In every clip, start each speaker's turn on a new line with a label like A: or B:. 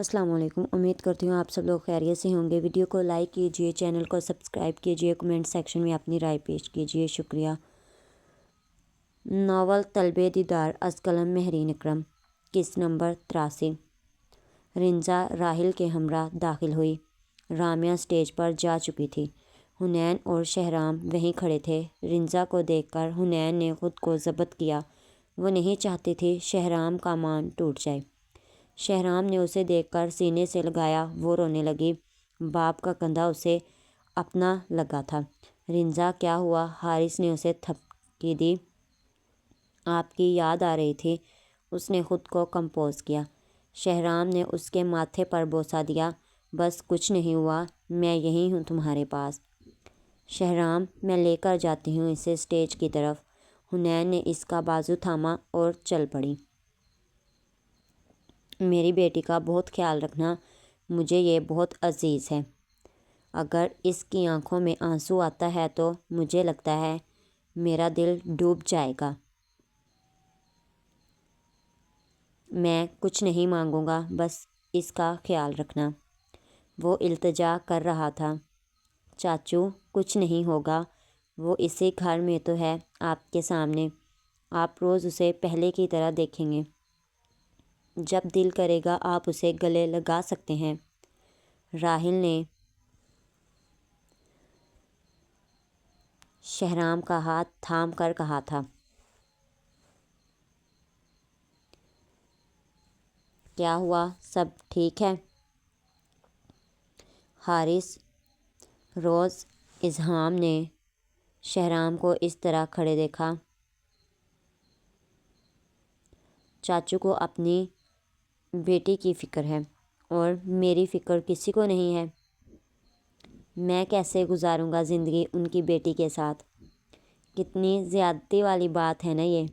A: السلام علیکم، امید کرتی ہوں آپ سب لوگ خیریت سے ہوں گے۔ ویڈیو کو لائک کیجئے، چینل کو سبسکرائب کیجئے، کمنٹ سیکشن میں اپنی رائے پیش کیجئے، شکریہ۔ ناول طلب دیدار از قلم مہرین اکرم، قسط نمبر 83۔ رنزا راحل کے ہمراہ داخل ہوئی۔ رامیا سٹیج پر جا چکی تھی۔ حنین اور شہرام وہیں کھڑے تھے۔ رنزا کو دیکھ کر حنین نے خود کو ضبط کیا۔ وہ نہیں چاہتی تھی شہرام کا مان ٹوٹ جائے۔ شہرام نے اسے دیکھ کر سینے سے لگایا، وہ رونے لگی۔ باپ کا کندھا اسے اپنا لگا تھا۔ رنزا کیا ہوا؟ حارث نے اسے تھپکی دی۔ آپ کی یاد آ رہی تھی۔ اس نے خود کو کمپوز کیا۔ شہرام نے اس کے ماتھے پر بوسہ دیا۔ بس کچھ نہیں ہوا، میں یہیں ہوں تمہارے پاس۔ شہرام، میں لے کر جاتی ہوں اسے سٹیج کی طرف۔ حنین نے اس کا بازو تھاما اور چل پڑی۔ میری بیٹی کا بہت خیال رکھنا، مجھے یہ بہت عزیز ہے۔ اگر اس کی آنکھوں میں آنسو آتا ہے تو مجھے لگتا ہے میرا دل ڈوب جائے گا۔ میں کچھ نہیں مانگوں گا، بس اس کا خیال رکھنا۔ وہ التجا کر رہا تھا۔ چاچو، کچھ نہیں ہوگا، وہ اسی گھر میں تو ہے، آپ کے سامنے۔ آپ روز اسے پہلے کی طرح دیکھیں گے۔ جب دل کرے گا آپ اسے گلے لگا سکتے ہیں۔ راحل نے شہرام کا ہاتھ تھام کر کہا تھا۔ کیا ہوا؟ سب ٹھیک ہے؟ حارث روز اذہان نے شہرام کو اس طرح کھڑے دیکھا۔ چاچو کو اپنی بیٹی کی فکر ہے اور میری فکر کسی کو نہیں ہے۔ میں کیسے گزاروں گا زندگی ان کی بیٹی کے ساتھ؟ کتنی زیادتی والی بات ہے نا یہ۔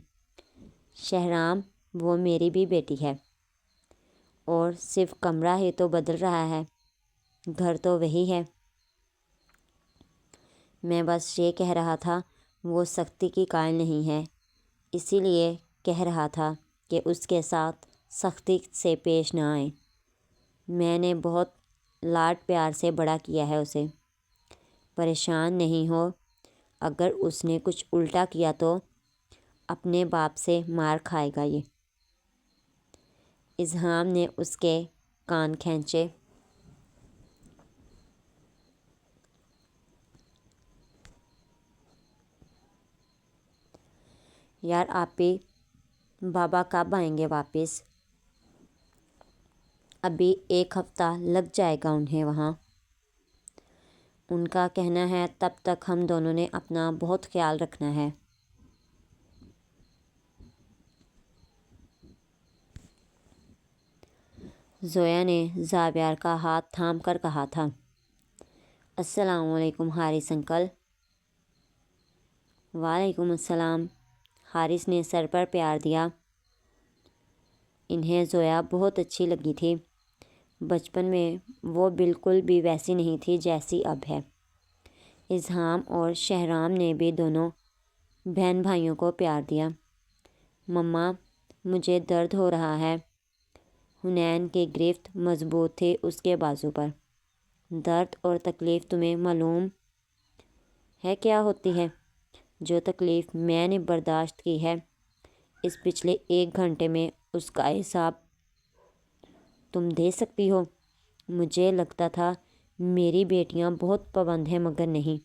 A: شہرام، وہ میری بھی بیٹی ہے، اور صرف کمرہ ہی تو بدل رہا ہے، گھر تو وہی ہے۔ میں بس یہ کہہ رہا تھا وہ سختی کی قائل نہیں ہے، اسی لیے کہہ رہا تھا کہ اس کے ساتھ سختی سے پیش نہ آئیں۔ میں نے بہت لاڈ پیار سے بڑا کیا ہے اسے۔ پریشان نہیں ہو، اگر اس نے کچھ الٹا کیا تو اپنے باپ سے مار کھائے گا یہ۔ اذہان نے اس کے کان کھینچے۔ یار آپی، بابا کب آئیں گے واپس؟ ابھی 1 ہفتہ لگ جائے گا انہیں وہاں۔ ان کا کہنا ہے تب تک ہم دونوں نے اپنا بہت خیال رکھنا ہے۔ زویا نے زابیار کا ہاتھ تھام کر کہا تھا۔ السلام علیکم حارث انکل۔ وعلیکم السلام۔ حارث نے سر پر پیار دیا۔ انہیں زویا بہت اچھی لگی تھی۔ بچپن میں وہ بالکل بھی ویسی نہیں تھی جیسی اب ہے۔ اذہان اور شہرام نے بھی دونوں بہن بھائیوں کو پیار دیا۔ مما، مجھے درد ہو رہا ہے۔ حنین کی گرفت مضبوط تھی اس کے بازو پر۔ درد اور تکلیف تمہیں معلوم ہے کیا ہوتی ہے؟ جو تکلیف میں نے برداشت کی ہے اس پچھلے 1 گھنٹے میں، اس کا حساب تم دے سکتی ہو؟ مجھے لگتا تھا میری بیٹیاں بہت پابند ہیں مگر نہیں۔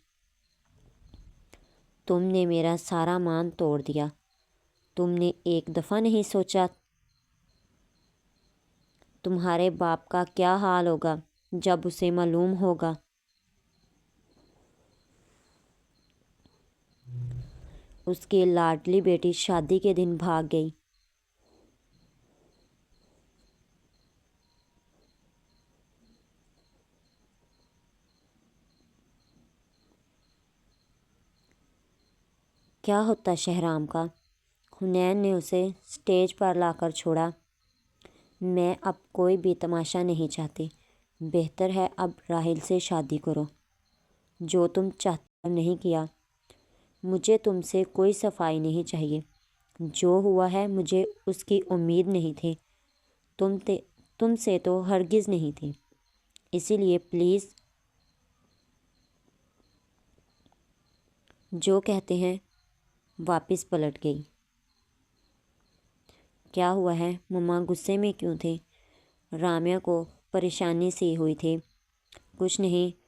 A: تم نے میرا سارا مان توڑ دیا۔ تم نے ایک دفعہ نہیں سوچا تمہارے باپ کا کیا حال ہوگا جب اسے معلوم ہوگا؟ اس کی لاڈلی بیٹی شادی کے دن بھاگ گئی۔ کیا ہوتا شہرام کا؟ حنین نے اسے سٹیج پر لا کر چھوڑا۔ میں اب کوئی بھی تماشا نہیں چاہتی۔ بہتر ہے اب راحل سے شادی کرو، جو تم چاہتے نہیں کیا۔ مجھے تم سے کوئی صفائی نہیں چاہیے۔ جو ہوا ہے مجھے اس کی امید نہیں تھی۔ تم سے تو ہرگز نہیں تھی، اسی لیے پلیز جو کہتے ہیں۔ واپس پلٹ گئی۔ کیا ہوا ہے؟ مما غصے میں کیوں تھی؟ رامیہ کو پریشانی سی ہوئی تھی۔ کچھ نہیں،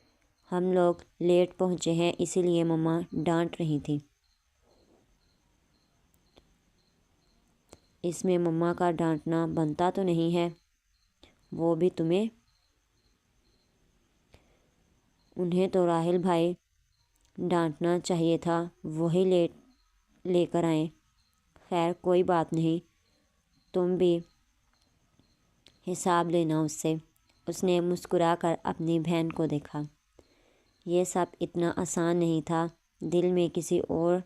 A: ہم لوگ لیٹ پہنچے ہیں اسی لیے مما ڈانٹ رہی تھی۔ اس میں مما کا ڈانٹنا بنتا تو نہیں ہے، وہ بھی تمہیں؟ انہیں تو راہل بھائی ڈانٹنا چاہیے تھا، وہی لے کر آئیں۔ خیر کوئی بات نہیں، تم بھی حساب لینا اس سے۔ اس نے مسکرا کر اپنی بہن کو دیکھا۔ یہ سب اتنا آسان نہیں تھا۔ دل میں کسی اور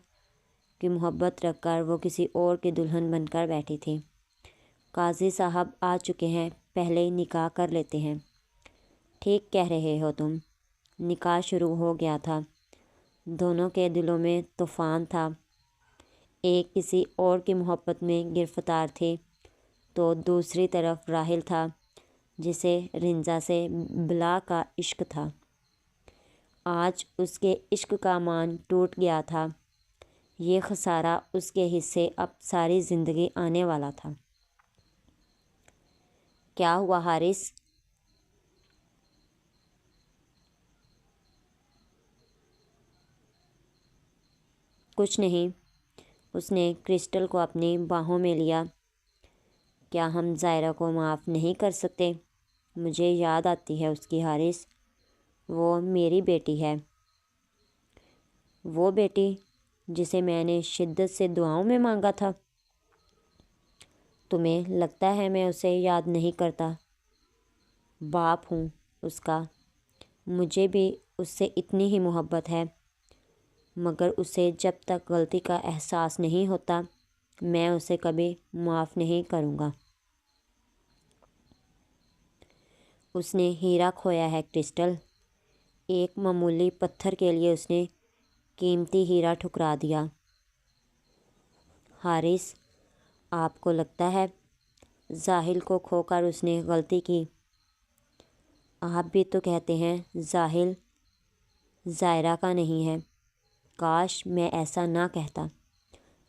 A: کی محبت رکھ کر وہ کسی اور کی دلہن بن کر بیٹھی تھی۔ قاضی صاحب آ چکے ہیں، پہلے نکاح کر لیتے ہیں۔ ٹھیک کہہ رہے ہو تم۔ نکاح شروع ہو گیا تھا۔ دونوں کے دلوں میں طوفان تھا۔ ایک کسی اور کی محبت میں گرفتار تھی تو دوسری طرف راحل تھا جسے رنزا سے بلا کا عشق تھا۔ آج اس کے عشق کا مان ٹوٹ گیا تھا۔ یہ خسارہ اس کے حصے اب ساری زندگی آنے والا تھا۔ کیا ہوا حارث؟ کچھ نہیں۔ اس نے کرسٹل کو اپنی باہوں میں لیا۔ کیا ہم زائرہ کو معاف نہیں کر سکتے؟ مجھے یاد آتی ہے اس کی حارث، وہ میری بیٹی ہے۔ وہ بیٹی جسے میں نے شدت سے دعاؤں میں مانگا تھا۔ تمہیں لگتا ہے میں اسے یاد نہیں کرتا؟ باپ ہوں اس کا، مجھے بھی اس سے اتنی ہی محبت ہے، مگر اسے جب تک غلطی کا احساس نہیں ہوتا میں اسے کبھی معاف نہیں کروں گا۔ اس نے ہیرا کھویا ہے کرسٹل۔ ایک معمولی پتھر کے لیے اس نے قیمتی ہیرا ٹھکرا دیا۔ حارث، آپ کو لگتا ہے زاحل کو کھو کر اس نے غلطی کی؟ آپ بھی تو کہتے ہیں زاحل زائرہ کا نہیں ہے۔ کاش میں ایسا نہ کہتا۔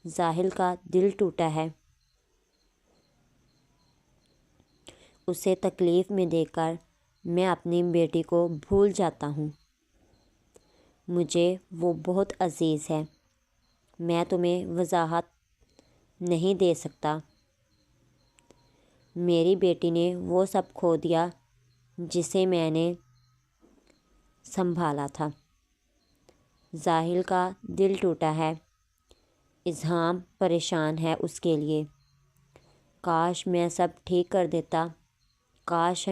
A: زاحل کا دل ٹوٹا ہے۔ اسے تکلیف میں دیکھ کر میں اپنی بیٹی کو بھول جاتا ہوں۔ مجھے وہ بہت عزیز ہے۔ میں تمہیں وضاحت نہیں دے سکتا۔ میری بیٹی نے وہ سب کھو دیا جسے میں نے سنبھالا تھا۔ زاحل کا دل ٹوٹا ہے۔ اذہان پریشان ہے اس کے لیے۔ کاش میں سب ٹھیک کر دیتا۔ کاش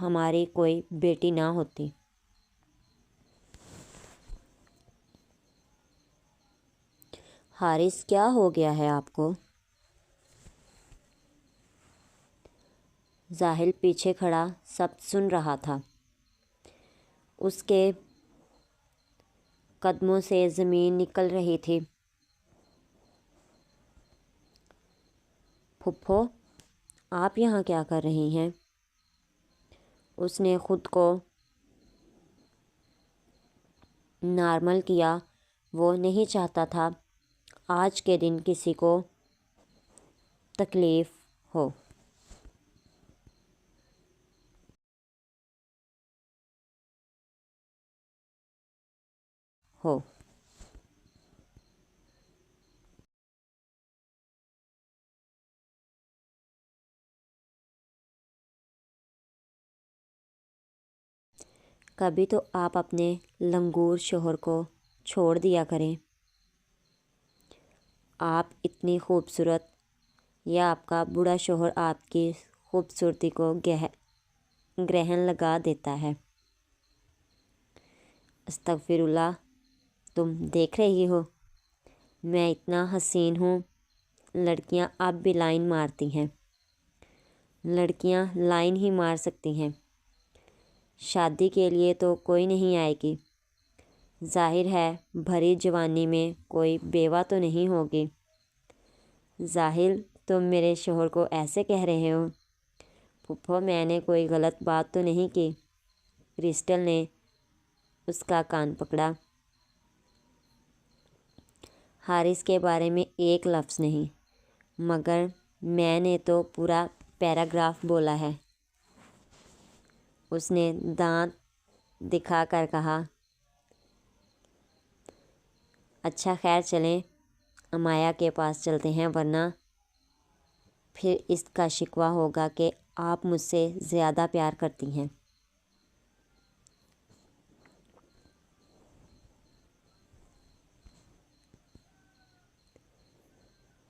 A: ہماری کوئی بیٹی نہ ہوتی۔ حارث، کیا ہو گیا ہے آپ کو؟ زاحل پیچھے کھڑا سب سن رہا تھا۔ اس کے قدموں سے زمین نکل رہی تھی۔ پھپھو، آپ یہاں کیا کر رہی ہیں؟ اس نے خود کو نارمل کیا۔ وہ نہیں چاہتا تھا آج کے دن کسی کو تکلیف ہو۔ کبھی تو آپ اپنے لنگور شوہر کو چھوڑ دیا کریں۔ آپ اتنی خوبصورت، یا آپ کا بوڑھا شوہر آپ کی خوبصورتی کو گرہن لگا دیتا ہے؟ استغفر اللہ، تم دیکھ رہی ہو میں اتنا حسین ہوں؟ لڑکیاں اب بھی لائن مارتی ہیں۔ لڑکیاں لائن ہی مار سکتی ہیں۔ شادی کے لیے تو کوئی نہیں آئے گی۔ ظاہر ہے بھری جوانی میں کوئی بیوہ تو نہیں ہوگی۔ زاحل، تم میرے شوہر کو ایسے کہہ رہے ہو؟ پھپھو میں نے کوئی غلط بات تو نہیں کی؟ کرسٹل نے اس کا کان پکڑا۔ حارث کے بارے میں ایک لفظ نہیں، مگر میں نے تو پورا پیراگراف بولا ہے۔ اس نے دانت دکھا کر کہا۔ اچھا خیر چلیں امایا کے پاس چلتے ہیں، ورنہ پھر اس کا شکوہ ہوگا کہ آپ مجھ سے زیادہ پیار کرتی ہیں۔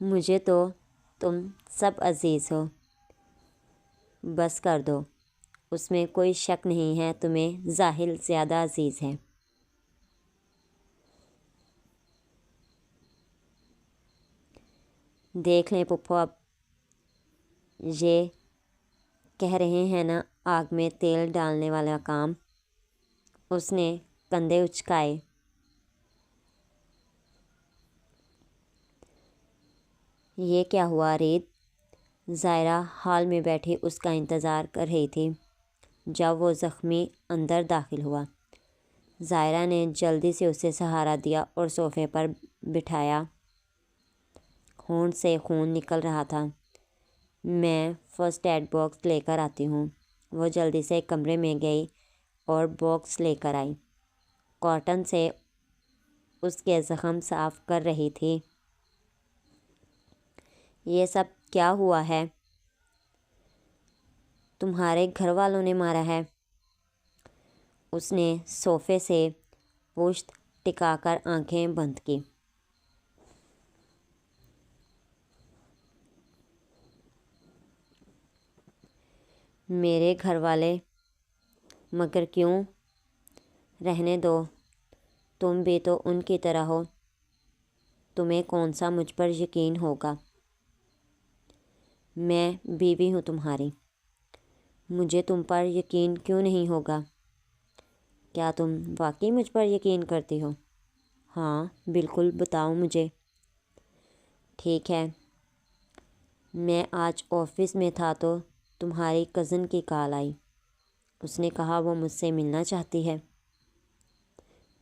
A: مجھے تو تم سب عزیز ہو، بس کر دو، اس میں کوئی شک نہیں ہے تمہیں ظاہر زیادہ عزیز ہے۔ دیکھ لیں پھپھو، اب یہ کہہ رہے ہیں نا آگ میں تیل ڈالنے والا کام۔ اس نے کندھے اچکائے۔ یہ کیا ہوا ریت؟ زائرہ ہال میں بیٹھی اس کا انتظار کر رہی تھی جب وہ زخمی اندر داخل ہوا۔ زائرہ نے جلدی سے اسے سہارا دیا اور صوفے پر بٹھایا۔ ہونٹ سے خون نکل رہا تھا۔ میں فرسٹ ایڈ باکس لے کر آتی ہوں۔ وہ جلدی سے کمرے میں گئی اور باکس لے کر آئی۔ کاٹن سے اس کے زخم صاف کر رہی تھی۔ یہ سب کیا ہوا ہے؟ تمہارے گھر والوں نے مارا ہے؟ اس نے صوفے سے پشت ٹکا کر آنکھیں بند کی۔ میرے گھر والے؟ مگر کیوں؟ رہنے دو، تم بھی تو ان کی طرح ہو، تمہیں کون سا مجھ پر یقین ہوگا؟ میں بیوی ہوں تمہاری، مجھے تم پر یقین کیوں نہیں ہوگا؟ کیا تم واقعی مجھ پر یقین کرتی ہو؟ ہاں بالکل، بتاؤ مجھے۔ ٹھیک ہے، میں آج آفس میں تھا تو تمہاری کزن کی کال آئی۔ اس نے کہا وہ مجھ سے ملنا چاہتی ہے۔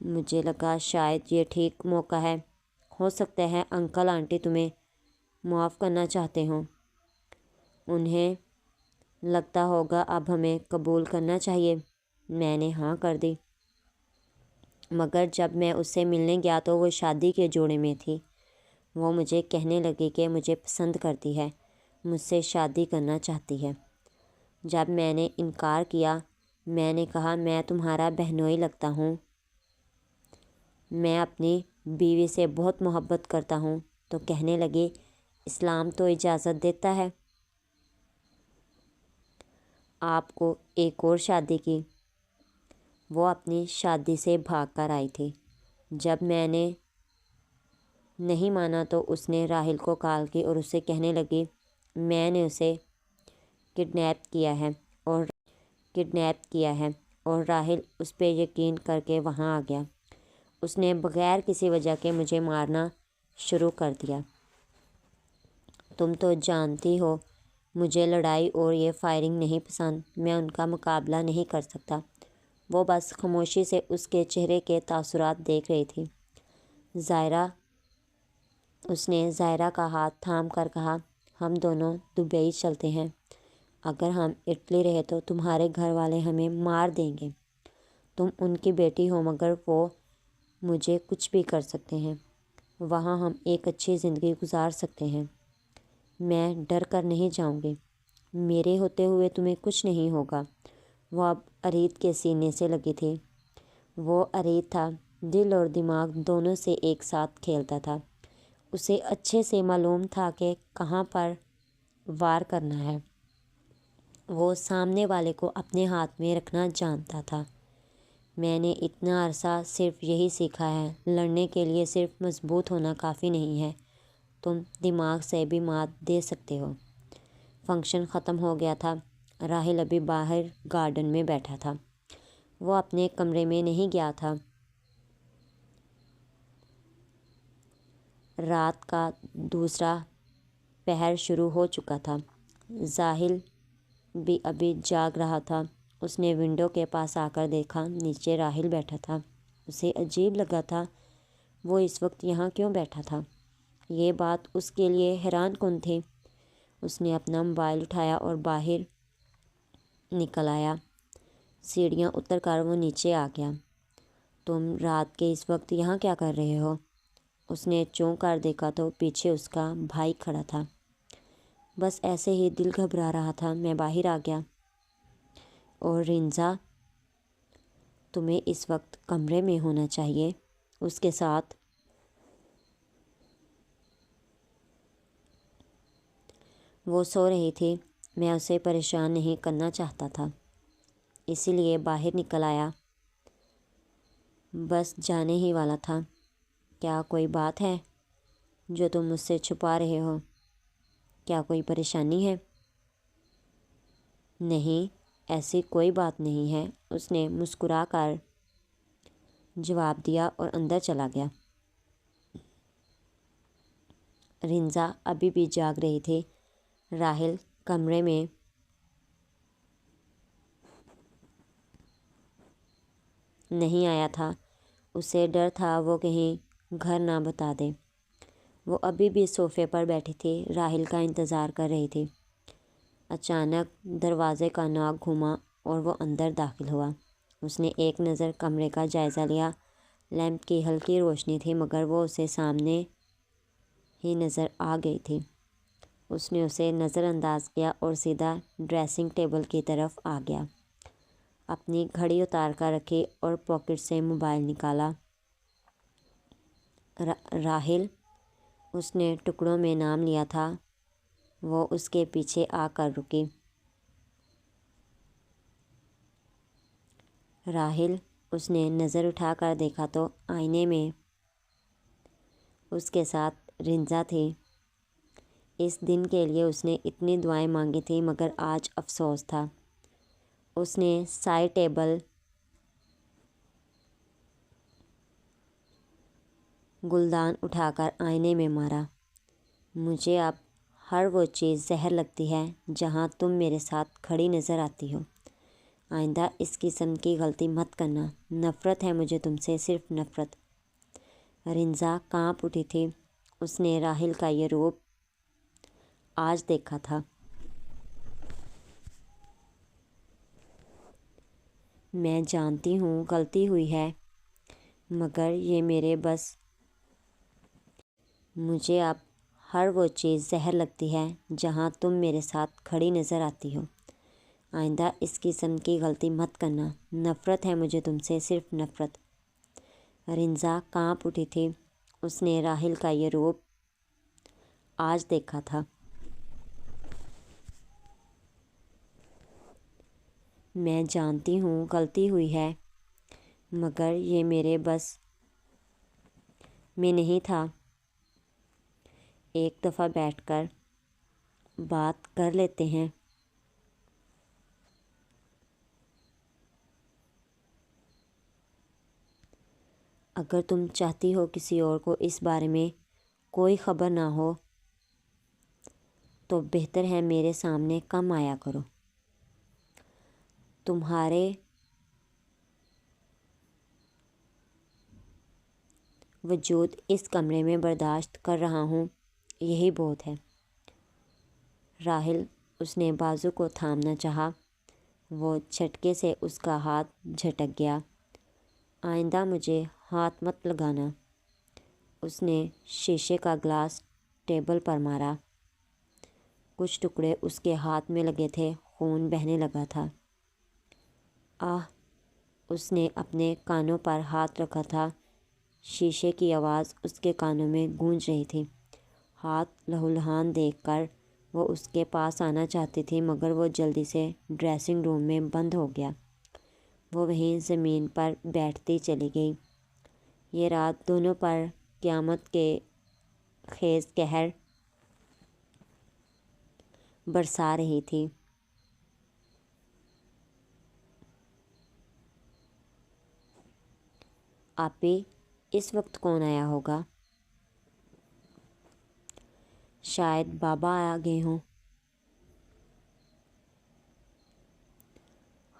A: مجھے لگا شاید یہ ٹھیک موقع ہے، ہو سکتا ہے انکل آنٹی تمہیں معاف کرنا چاہتے ہوں۔ انہیں لگتا ہوگا اب ہمیں قبول کرنا چاہیے۔ میں نے ہاں کر دی، مگر جب میں اس سے ملنے گیا تو وہ شادی کے جوڑے میں تھی۔ وہ مجھے کہنے لگی کہ مجھے پسند کرتی ہے، مجھ سے شادی کرنا چاہتی ہے۔ جب میں نے انکار کیا، میں نے کہا میں تمہارا بہنوئی لگتا ہوں، میں اپنی بیوی سے بہت محبت کرتا ہوں، تو کہنے لگی اسلام تو اجازت دیتا ہے آپ کو ایک اور شادی کی۔ وہ اپنی شادی سے بھاگ کر آئی تھی۔ جب میں نے نہیں مانا تو اس نے راحل کو کال کی اور اسے کہنے لگی میں نے اسے کڈنیپ کیا ہے اور راحل اس پہ یقین کر کے وہاں آ گیا۔ اس نے بغیر کسی وجہ کے مجھے مارنا شروع کر دیا۔ تم تو جانتی ہو مجھے لڑائی اور یہ فائرنگ نہیں پسند، میں ان کا مقابلہ نہیں کر سکتا۔ وہ بس خاموشی سے اس کے چہرے کے تاثرات دیکھ رہی تھی۔ اس نے زائرہ کا ہاتھ تھام کر کہا ہم دونوں دبئی چلتے ہیں۔ اگر ہم اٹلی رہے تو تمہارے گھر والے ہمیں مار دیں گے۔ تم ان کی بیٹی ہو، مگر وہ مجھے کچھ بھی کر سکتے ہیں۔ وہاں ہم ایک اچھی زندگی گزار سکتے ہیں۔ میں ڈر کر نہیں جاؤں گی، میرے ہوتے ہوئے تمہیں کچھ نہیں ہوگا۔ وہ اب ارید کے سینے سے لگی تھی۔ وہ ارید تھا، دل اور دماغ دونوں سے ایک ساتھ کھیلتا تھا۔ اسے اچھے سے معلوم تھا کہ کہاں پر وار کرنا ہے۔ وہ سامنے والے کو اپنے ہاتھ میں رکھنا جانتا تھا۔ میں نے اتنا عرصہ صرف یہی سیکھا ہے، لڑنے کے لیے صرف مضبوط ہونا کافی نہیں ہے، تم دماغ سے بھی مات دے سکتے ہو۔ فنکشن ختم ہو گیا تھا۔ راحل ابھی باہر گارڈن میں بیٹھا تھا۔ وہ اپنے کمرے میں نہیں گیا تھا۔ رات کا دوسرا پہر شروع ہو چکا تھا۔ بھی ابھی جاگ رہا تھا۔ اس نے ونڈو کے پاس آ کر دیکھا، نیچے راحل بیٹھا تھا۔ اسے عجیب لگا تھا، وہ اس وقت یہاں کیوں بیٹھا تھا؟ یہ بات اس کے لیے حیران کن تھی۔ اس نے اپنا موبائل اٹھایا اور باہر نکل آیا۔ سیڑھیاں اتر کر وہ نیچے آ گیا۔ تم رات کے اس وقت یہاں کیا کر رہے ہو؟ اس نے چونک کر دیکھا تو پیچھے اس کا بھائی کھڑا تھا۔ بس ایسے ہی دل گھبرا رہا تھا، میں باہر آ گیا۔ اور رنزا، تمہیں اس وقت کمرے میں ہونا چاہیے اس کے ساتھ۔ وہ سو رہی تھی، میں اسے پریشان نہیں کرنا چاہتا تھا، اسی لیے باہر نکل آیا۔ بس جانے ہی والا تھا۔ کیا کوئی بات ہے جو تم مجھ سے چھپا رہے ہو؟ کیا کوئی پریشانی ہے؟ نہیں، ایسی کوئی بات نہیں ہے، اس نے مسکرا کر جواب دیا اور اندر چلا گیا۔ رنزا ابھی بھی جاگ رہی تھی۔ راحل کمرے میں نہیں آیا تھا، اسے ڈر تھا وہ کہیں گھر نہ بتا دے۔ وہ ابھی بھی صوفے پر بیٹھی تھی، راحل کا انتظار کر رہی تھی۔ اچانک دروازے کا ناک گھوما اور وہ اندر داخل ہوا۔ اس نے ایک نظر کمرے کا جائزہ لیا۔ لیمپ کی ہلکی روشنی تھی مگر وہ اسے سامنے ہی نظر آ گئی تھی۔ اس نے اسے نظر انداز کیا اور سیدھا ڈریسنگ ٹیبل کی طرف آ گیا۔ اپنی گھڑی اتار کر رکھی اور پاکٹ سے موبائل نکالا۔ راحل، اس نے ٹکڑوں میں نام لیا تھا۔ وہ اس کے پیچھے آ کر رکی۔ راحل، اس نے نظر اٹھا کر دیکھا تو آئینے میں اس کے ساتھ رنزا تھی۔ اس دن کے لیے اس نے اتنی دعائیں مانگی تھیں مگر آج افسوس تھا۔ اس نے سائڈ ٹیبل گلدان اٹھا کر آئینے میں مارا۔ مجھے اب ہر وہ چیز زہر لگتی ہے جہاں تم میرے ساتھ کھڑی نظر آتی ہو۔ آئندہ اس قسم کی غلطی مت کرنا۔ نفرت ہے مجھے تم سے، صرف نفرت۔ رنزا کانپ اٹھی تھی۔ اس نے راحل کا یہ روپ آج دیکھا تھا۔ میں جانتی ہوں غلطی ہوئی ہے مگر یہ میرے بس۔ مجھے اب ہر وہ چیز زہر لگتی ہے جہاں تم میرے ساتھ کھڑی نظر آتی ہو۔ آئندہ اس قسم کی غلطی مت کرنا۔ نفرت ہے مجھے تم سے، صرف نفرت۔ رنزا کانپ اٹھی تھی۔ اس نے راحل کا یہ روپ آج دیکھا تھا۔ میں جانتی ہوں غلطی ہوئی ہے مگر یہ میرے بس میں نہیں تھا۔ ایک دفعہ بیٹھ کر بات کر لیتے ہیں۔ اگر تم چاہتی ہو کسی اور کو اس بارے میں کوئی خبر نہ ہو تو بہتر ہے میرے سامنے کم آیا کرو۔ تمہارے وجود اس کمرے میں برداشت کر رہا ہوں، یہی بہت ہے۔ راحل، اس نے بازو کو تھامنا چاہا، وہ جھٹکے سے اس کا ہاتھ جھٹک گیا۔ آئندہ مجھے ہاتھ مت لگانا۔ اس نے شیشے کا گلاس ٹیبل پر مارا۔ کچھ ٹکڑے اس کے ہاتھ میں لگے تھے، خون بہنے لگا تھا۔ آہ! اس نے اپنے کانوں پر ہاتھ رکھا تھا، شیشے کی آواز اس کے کانوں میں گونج رہی تھی۔ ہاتھ لہولہان دیکھ کر وہ اس کے پاس آنا چاہتی تھی مگر وہ جلدی سے ڈریسنگ روم میں بند ہو گیا۔ وہ وہیں زمین پر بیٹھتی چلی گئی۔ یہ رات دونوں پر قیامت کے خیز قہر برسا رہی تھی۔ آپی، اس وقت کون آیا ہوگا؟ شاید بابا آ گئے ہوں۔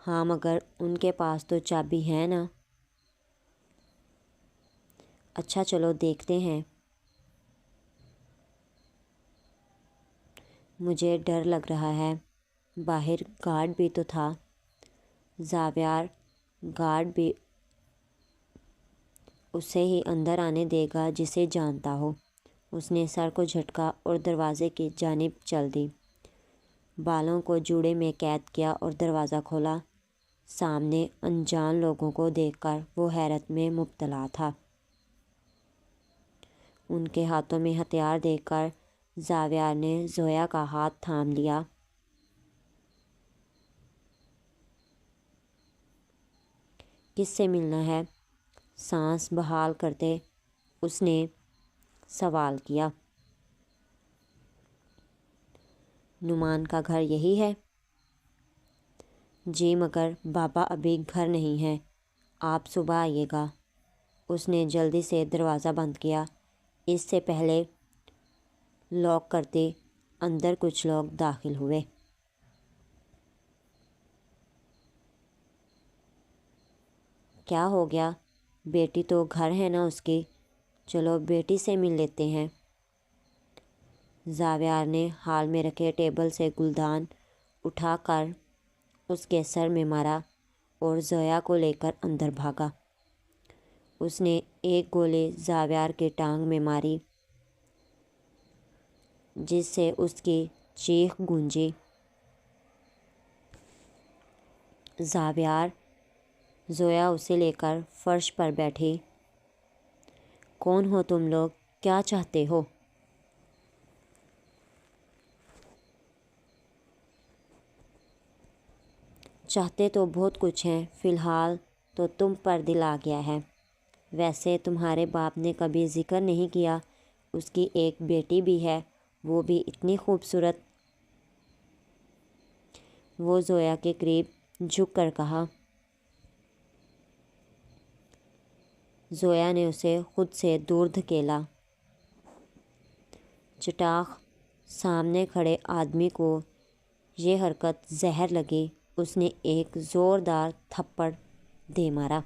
A: ہاں مگر ان کے پاس تو چابی ہے نا۔ اچھا چلو دیکھتے ہیں۔ مجھے ڈر لگ رہا ہے، باہر گارڈ بھی تو تھا۔ زاویار گارڈ بھی اسے ہی اندر آنے دے گا جسے جانتا ہو۔ اس نے سر کو جھٹکا اور دروازے کی جانب چل دی۔ بالوں کو جوڑے میں قید کیا اور دروازہ کھولا۔ سامنے انجان لوگوں کو دیکھ کر وہ حیرت میں مبتلا تھا۔ ان کے ہاتھوں میں ہتھیار دیکھ کر زاویار نے زویا کا ہاتھ تھام لیا۔ کس سے ملنا ہے؟ سانس بحال کرتے اس نے سوال کیا۔ نعمان کا گھر یہی ہے؟ جی مگر بابا ابھی گھر نہیں ہیں، آپ صبح آئیے گا۔ اس نے جلدی سے دروازہ بند کیا۔ اس سے پہلے لاک کرتے اندر کچھ لوگ داخل ہوئے۔ کیا ہو گیا؟ بیٹی تو گھر ہے نا اس کی، چلو بیٹی سے مل لیتے ہیں۔ زاویار نے ہال میں رکھے ٹیبل سے گلدان اٹھا کر اس کے سر میں مارا اور زویا کو لے کر اندر بھاگا۔ اس نے ایک گولی زاویار کی ٹانگ میں ماری جس سے اس کی چیخ گونجی۔ زاویار، زویا اسے لے کر فرش پر بیٹھی۔ کون ہو تم لوگ؟ کیا چاہتے ہو؟ چاہتے تو بہت کچھ ہیں، فی الحال تو تم پر دل آ گیا ہے۔ ویسے تمہارے باپ نے کبھی ذکر نہیں کیا اس کی ایک بیٹی بھی ہے، وہ بھی اتنی خوبصورت؟ وہ زویا کے قریب جھک کر کہا۔ زویا نے اسے خود سے دور دھکیلا۔ چٹاخ! سامنے کھڑے آدمی کو یہ حرکت زہر لگی۔ اس نے ایک زوردار تھپڑ دے مارا۔